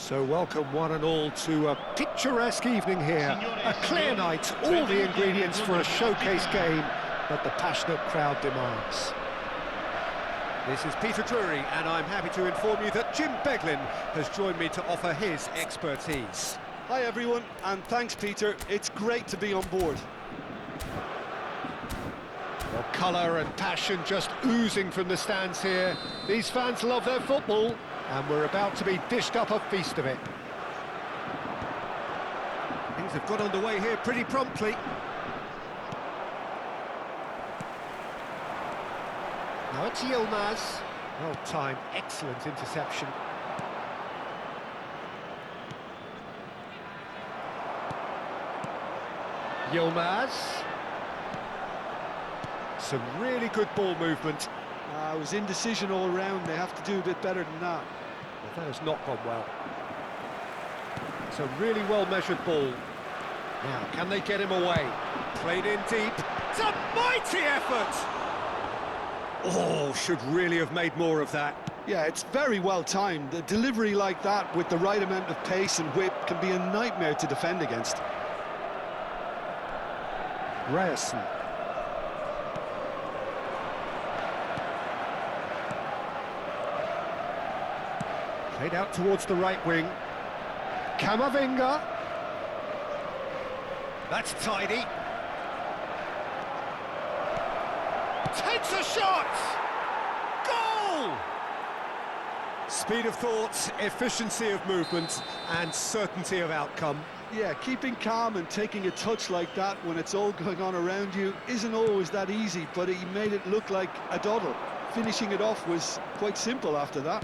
So welcome one and all to a picturesque evening here. A clear night, all the ingredients for a showcase game that the passionate crowd demands. This is Peter Drury, and I'm happy to inform you that Jim Beglin has joined me to offer his expertise. Hi everyone, and thanks Peter, it's great to be on board. Well, colour and passion just oozing from the stands here. These fans love their football, and we're about to be dished up a feast of it. Things have got underway here pretty promptly. Now it's Yilmaz. Well timed, excellent interception. Yilmaz. Some really good ball movement. It was indecision all around. They have to do a bit better than that. Well, that has not gone well. It's a really well-measured ball. Now, can they get him away? Played in deep. It's a mighty effort! Oh, should really have made more of that. Yeah, it's very well timed. The delivery like that with the right amount of pace and whip can be a nightmare to defend against. Ryerson. Played out towards the right wing. Camavinga. That's tidy. Takes a shot! Goal! Speed of thought, efficiency of movement, and certainty of outcome. Yeah, keeping calm and taking a touch like that when it's all going on around you isn't always that easy, but he made it look like a doddle. Finishing it off was quite simple after that.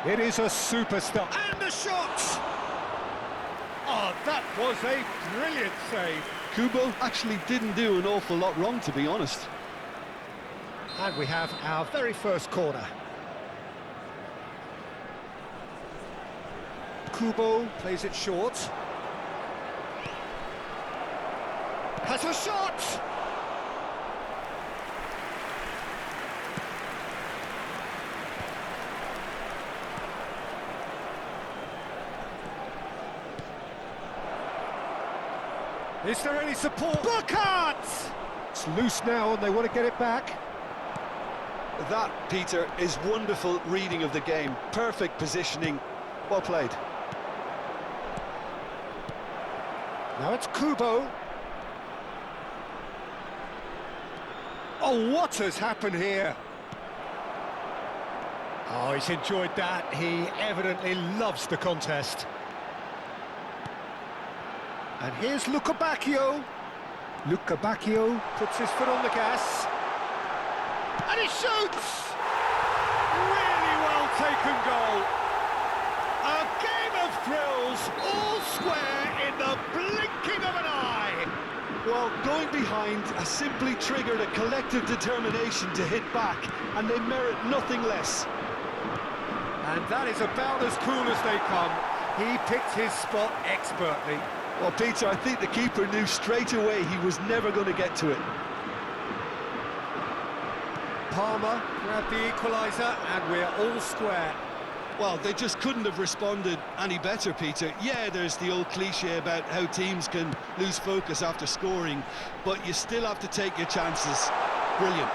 It is a superstar. And a shot! Oh, that was a brilliant save. Kubo actually didn't do an awful lot wrong, to be honest. And we have our very first corner. Kubo plays it short. Has a shot! Is there any support? Burkhardt! It's loose now and they want to get it back. That, Peter, is wonderful reading of the game. Perfect positioning. Well played. Now it's Kubo. Oh, what has happened here? Oh, he's enjoyed that. He evidently loves the contest. And here's Luca Bacchio. Luca Bacchio puts his foot on the gas. And he shoots! Really well taken goal. A game of thrills, all square in the blinking of an eye. Well, going behind has simply triggered a collective determination to hit back, and they merit nothing less. And that is about as cool as they come. He picked his spot expertly. Well, Peter, I think the keeper knew straight away he was never going to get to it. Parma grabbed the equaliser, and we're all square. Well, they just couldn't have responded any better, Peter. Yeah, there's the old cliche about how teams can lose focus after scoring, but you still have to take your chances. Brilliant.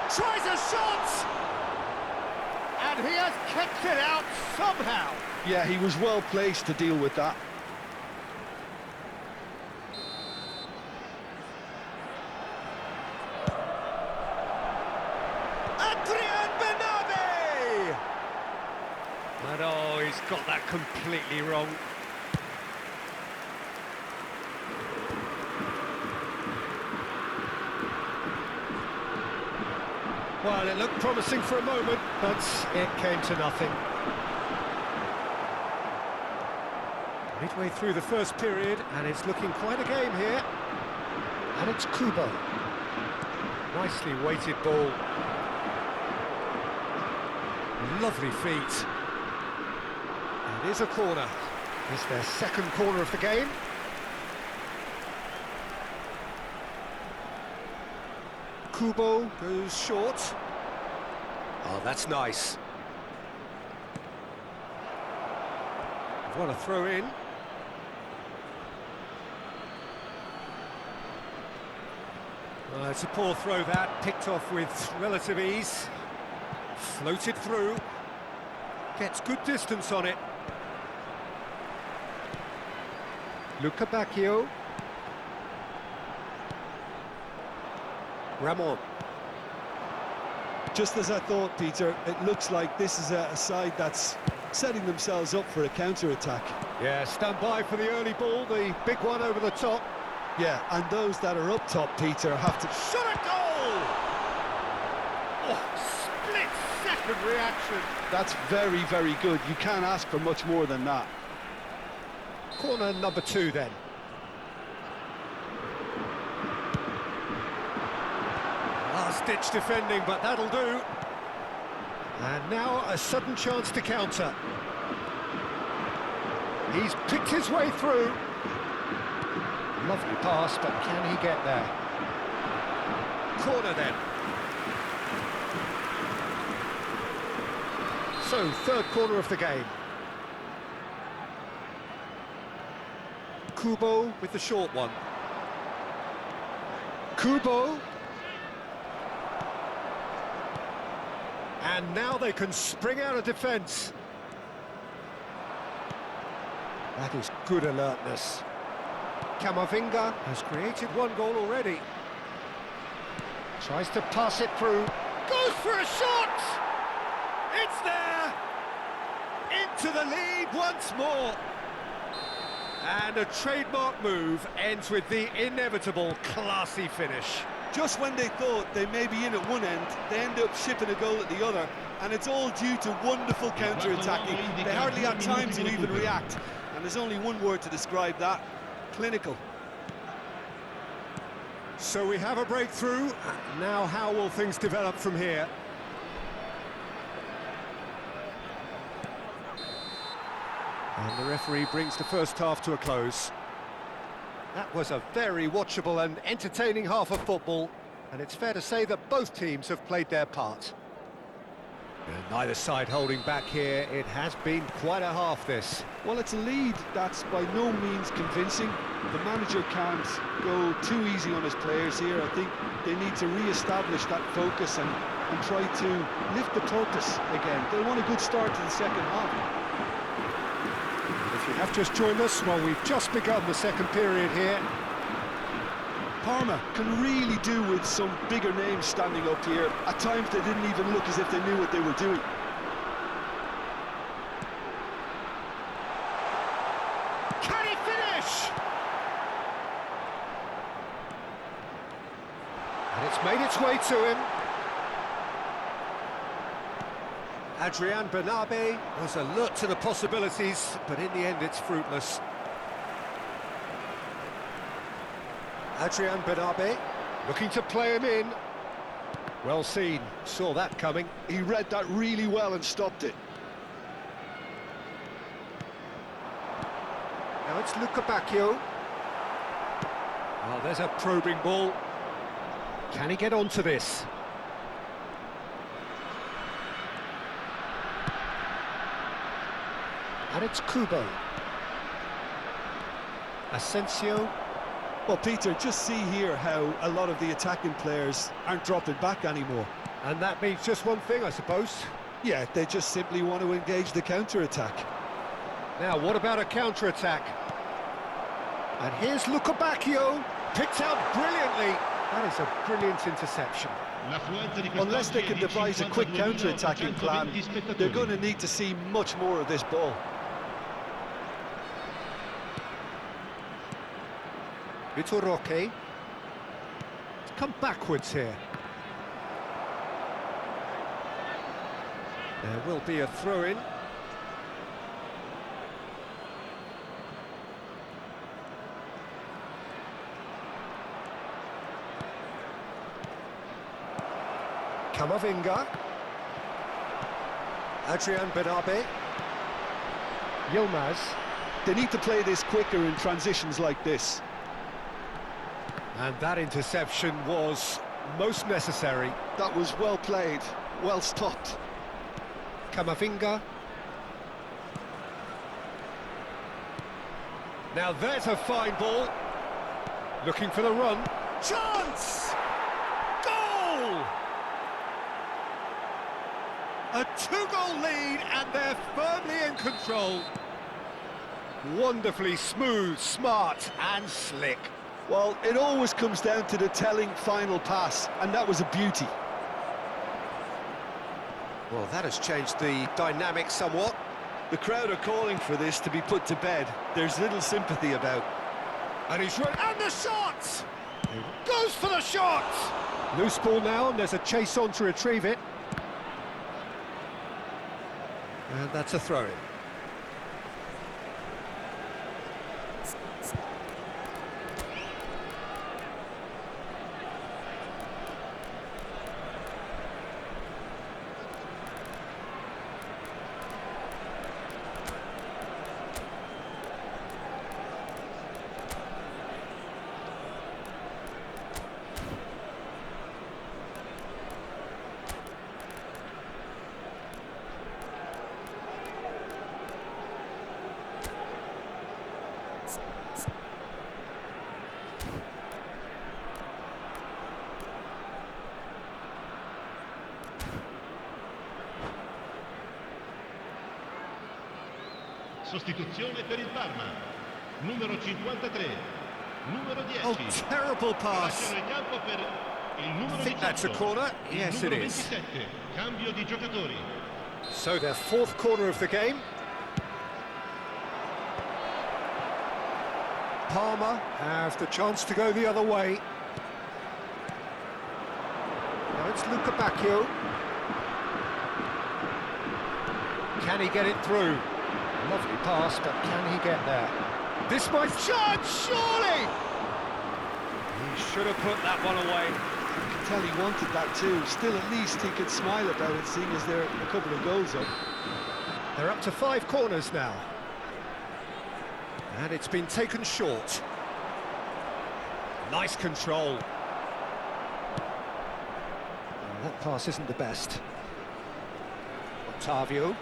Tries a shot! And he has kept it out somehow. Yeah, he was well placed to deal with that. And oh, he's got that completely wrong. Well, it looked promising for a moment, but it came to nothing. Midway through the first period, and it's looking quite a game here. And it's Kubo. Nicely weighted ball. Lovely feet. It is a corner. It's their second corner of the game. Kubo goes short. Oh, that's nice. What a throw in. It's a poor throw that, picked off with relative ease. Floated through. Gets good distance on it. Bacchio. Ramon. Just as I thought, Peter, it looks like this is a side that's setting themselves up for a counter-attack. Yeah, stand by for the early ball, the big one over the top. Yeah, and those that are up top, Peter, have to... Shot a goal! Oh, split-second reaction. That's very, very good. You can't ask for much more than that. Corner number 2 then. Last-ditch defending, but that'll do. And now a sudden chance to counter. He's picked his way through. Lovely pass, but can he get there? Corner then. So, third corner of the game. Kubo with the short one. Kubo. And now they can spring out of defence. That is good alertness. Camavinga has created one goal already. Tries to pass it through. Goes for a shot! It's there! Into the lead once more. And a trademark move ends with the inevitable classy finish. Just when they thought they may be in at one end, they end up shipping a goal at the other, and it's all due to wonderful counter-attacking. They hardly had time to even react, and there's only one word to describe that: clinical. So we have a breakthrough. Now how will things develop from here? And the referee brings the first half to a close. That was a very watchable and entertaining half of football, and it's fair to say that both teams have played their part. And neither side holding back here. It has been quite a half, this. Well, it's a lead that's by no means convincing. The manager can't go too easy on his players here. I think they need to re-establish that focus and try to lift the purpose again. They want a good start to the second half. If you have just joined us, well, we've just begun the second period here. Parma can really do with some bigger names standing up here. At times they didn't even look as if they knew what they were doing. Can he finish? And it's made its way to him. Adrian Bernabe was alert to the possibilities, but in the end it's fruitless. Adrian Bernabe looking to play him in. Well seen, saw that coming. He read that really well and stopped it. Now it's Bacchio. Well, there's a probing ball. Can he get onto this? And it's Kubo. Asensio. Well, Peter, just see here how a lot of the attacking players aren't dropping back anymore. And that means just one thing, I suppose. Yeah, they just simply want to engage the counter-attack. Now, what about a counter-attack? And here's Bacchio, picked out brilliantly. That is a brilliant interception. Unless they can devise a quick counter-attacking plan, they're going to need to see much more of this ball. Vitor Roque. Come backwards here. There will be a throw-in. Camavinga. Adrian Bernabe. Yilmaz. They need to play this quicker in transitions like this. And that interception was most necessary. That was well played, well stopped. Camavinga. Now there's a fine ball. Looking for the run. Chance! Goal! A two-goal lead, and they're firmly in control. Wonderfully smooth, smart and slick. Well, it always comes down to the telling final pass, and that was a beauty. Well, that has changed the dynamic somewhat. The crowd are calling for this to be put to bed. There's little sympathy about. And he's run, and the shot! Goes for the shot! Loose ball now, and there's a chase on to retrieve it. And that's a throw-in. Sostituzione per il Parma. Numero 53. Numero 10. Oh, terrible pass. Lasciano il campo per il numero I think 18. that's a corner. Yes, it Numero is. 27. Cambio di giocatori. So their fourth corner of the game. Parma have the chance to go the other way. Now it's Bacchio. Can he get it through? Lovely pass, but can he get there? This might chance, surely! He should have put that one away. I can tell he wanted that too. Still, at least he could smile about it, seeing as there are a couple of goals up. They're up to 5 corners now. And it's been taken short. Nice control. Well, that pass isn't the best. Ottavio.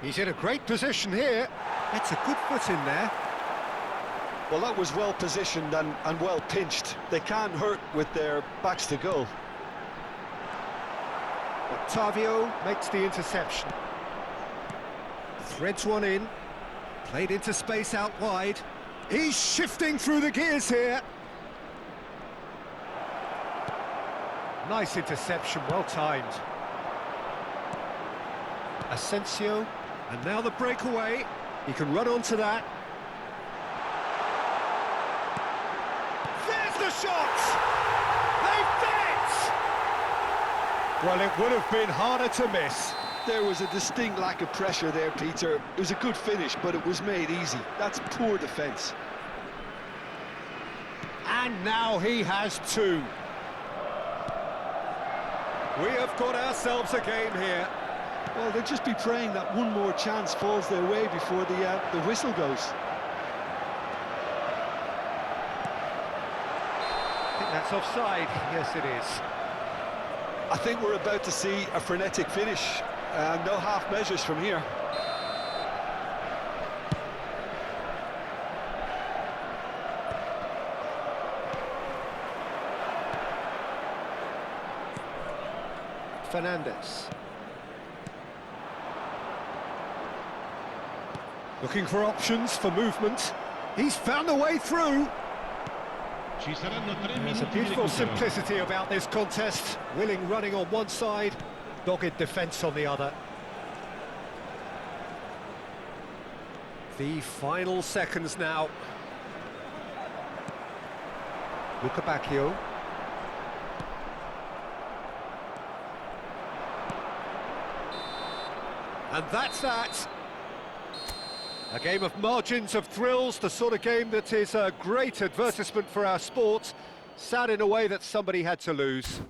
He's in a great position here. It's a good foot in there. Well, that was well positioned and well pinched. They can't hurt with their backs to goal. Ottavio makes the interception. Threads one in. Played into space out wide. He's shifting through the gears here. Nice interception, well timed. Asensio, and now the breakaway. He can run onto that. There's the shot! They've done it! Well, it would have been harder to miss. There was a distinct lack of pressure there, Peter. It was a good finish, but it was made easy. That's poor defence. And now he has 2. We have got ourselves a game here. Well, they'll just be praying that one more chance falls their way before the whistle goes. I think that's offside. Yes, it is. I think we're about to see a frenetic finish. No half measures from here. Fernandez. Looking for options for movement. He's found a way through. Ci saranno 3 There's minuti a di beautiful recupero. simplicity about this contest. Willing running on one side, dogged defence on the other. The final seconds now. Bacchio. And that's that. A game of margins, of thrills, the sort of game that is a great advertisement for our sport. Sad in a way that somebody had to lose.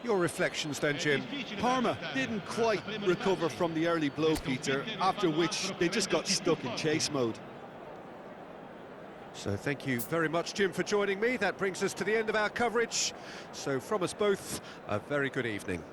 Your reflections then, Jim? Parma didn't quite recover from the early blow, Peter, after which they just got stuck in chase mode. So thank you very much, Jim, for joining me. That brings us to the end of our coverage. So from us both, a very good evening.